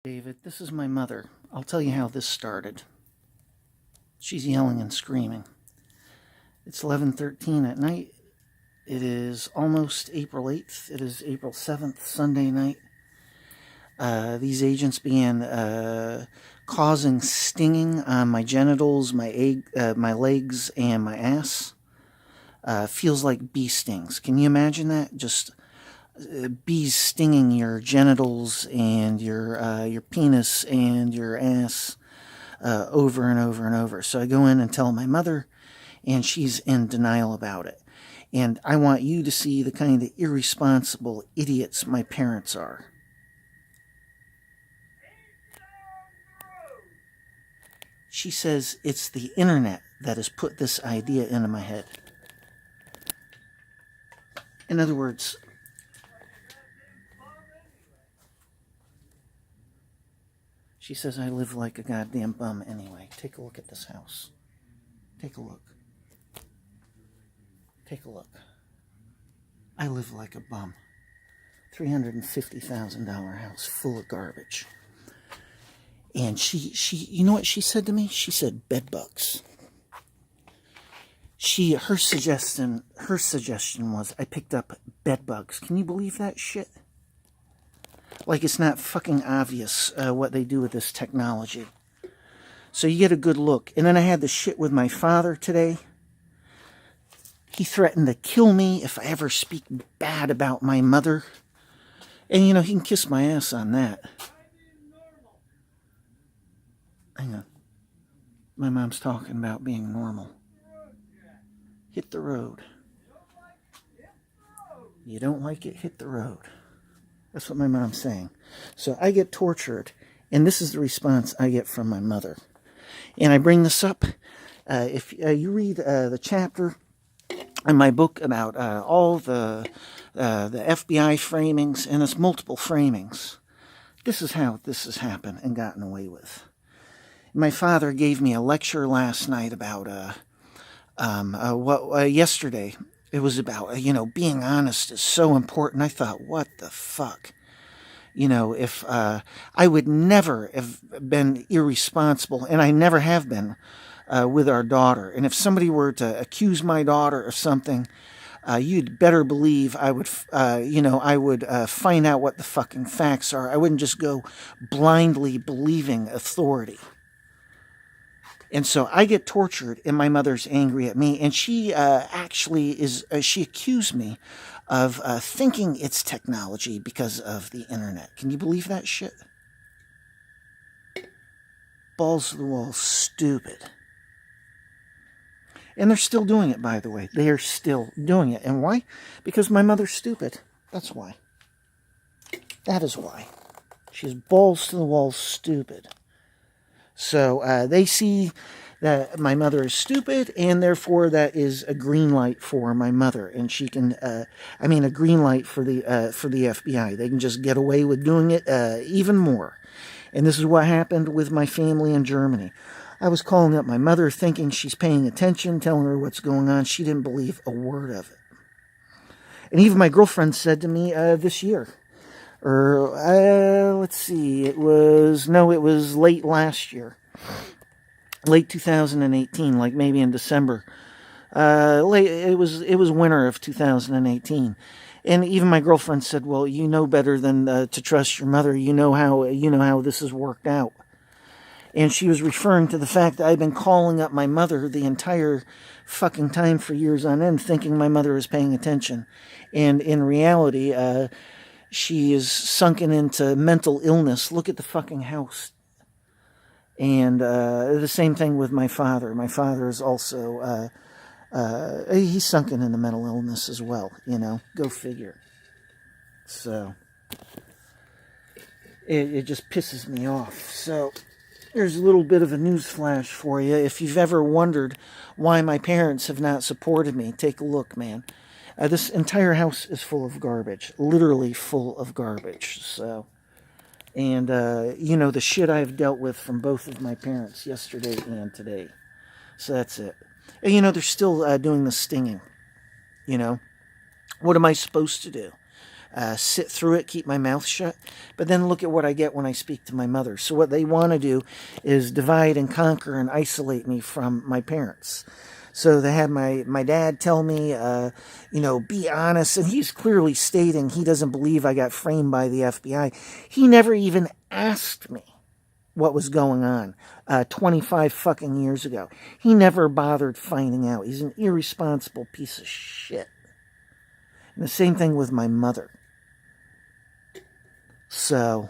David, this is my mother. I'll tell you how this started. She's yelling and screaming. It's 11:13 at night. It is almost April 8th. It is April 7th, Sunday night. These agents began causing stinging on my genitals, my legs, and my ass. Feels like bee stings. Can you imagine that? Just bees stinging your genitals and your penis and your ass over and over and over. So I go in and tell my mother, and she's in denial about it. And I want you to see the kind of irresponsible idiots my parents are. She says it's the internet that has put this idea into my head. In other words, she says I live like a goddamn bum anyway. Take a look at this house. Take a look. Take a look. I live like a bum. $350,000 house full of garbage. And she, you know what she said to me? She said bed bugs. Her suggestion was I picked up bed bugs. Can you believe that shit? Like it's not fucking obvious what they do with this technology. So you get a good look. And then I had the shit with my father today. He threatened to kill me if I ever speak bad about my mother. And you know, he can kiss my ass on that. Hang on. My mom's talking about being normal. Hit the road. You don't like it, hit the road. That's what my mom's saying. So I get tortured, and this is the response I get from my mother. And I bring this up. If you read the chapter in my book about all the FBI framings, and it's multiple framings, this is how this has happened and gotten away with. My father gave me a lecture last night about yesterday. It was about, being honest is so important. I thought, what the fuck? If I would never have been irresponsible, and I never have been with our daughter. And if somebody were to accuse my daughter of something, you'd better believe I would, I would find out what the fucking facts are. I wouldn't just go blindly believing authority. And so I get tortured, and my mother's angry at me, and she she accused me of thinking it's technology because of the internet. Can you believe that shit? Balls to the wall, stupid. And they're still doing it, by the way. They are still doing it. And why? Because my mother's stupid. That's why. That is why. She's balls to the wall, stupid. So they see that my mother is stupid, and therefore that is a green light for my mother, and she can, a green light for the FBI. They can just get away with doing it even more. And this is what happened with my family in Germany. I was calling up my mother, thinking she's paying attention, telling her what's going on. She didn't believe a word of it. And even my girlfriend said to me this year. Let's see, it was late last year, late 2018, like maybe in December, it was winter of 2018, and even my girlfriend said, well, you know better than to trust your mother, you know how this has worked out. And she was referring to the fact that I've been calling up my mother the entire fucking time for years on end, thinking my mother is paying attention, and in reality, she is sunken into mental illness. Look at the fucking house. And the same thing with my father. My father is also, he's sunken into mental illness as well, Go figure. So, it just pisses me off. So, there's a little bit of a news flash for you. If you've ever wondered why my parents have not supported me, take a look, man. This entire house is full of garbage, literally full of garbage. So, and the shit I've dealt with from both of my parents yesterday and today. So that's it. And they're still doing the stinging. What am I supposed to do? sit through it, keep my mouth shut. But then look at what I get when I speak to my mother. So what they want to do is divide and conquer and isolate me from my parents. So they had my dad tell me, be honest. And he's clearly stating he doesn't believe I got framed by the FBI. He never even asked me what was going on 25 fucking years ago. He never bothered finding out. He's an irresponsible piece of shit. And the same thing with my mother. So,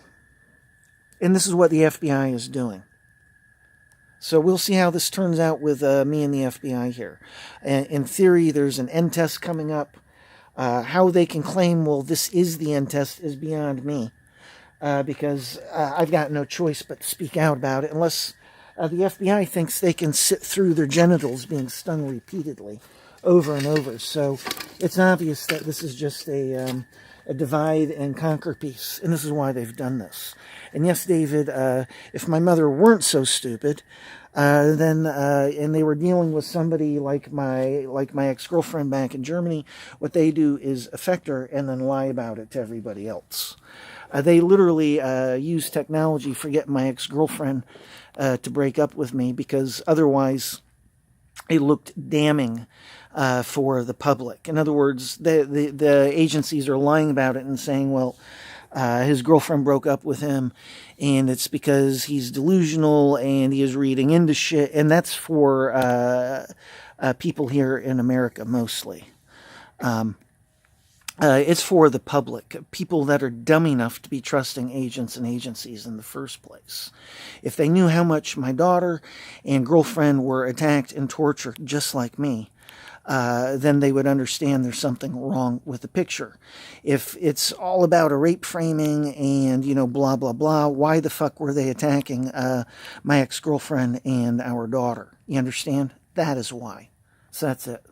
and this is what the FBI is doing. So we'll see how this turns out with me and the FBI here. In theory, there's an end test coming up. How they can claim, well, this is the end test is beyond me. Because I've got no choice but to speak out about it, unless the FBI thinks they can sit through their genitals being stung repeatedly over and over. So it's obvious that this is just a divide and conquer piece, and this is why they've done this. And yes, David, if my mother weren't so stupid, then and they were dealing with somebody like my ex-girlfriend back in Germany, what they do is affect her and then lie about it to everybody else. They literally use technology for getting my ex-girlfriend to break up with me, because otherwise it looked damning for the public. In other words, the agencies are lying about it and saying, well, his girlfriend broke up with him, and it's because he's delusional and he is reading into shit. And that's for people here in America mostly. It's for the public, people that are dumb enough to be trusting agents and agencies in the first place. If they knew how much my daughter and girlfriend were attacked and tortured just like me, then they would understand there's something wrong with the picture. If it's all about a rape framing and, blah, blah, blah, why the fuck were they attacking my ex-girlfriend and our daughter? You understand? That is why. So that's it.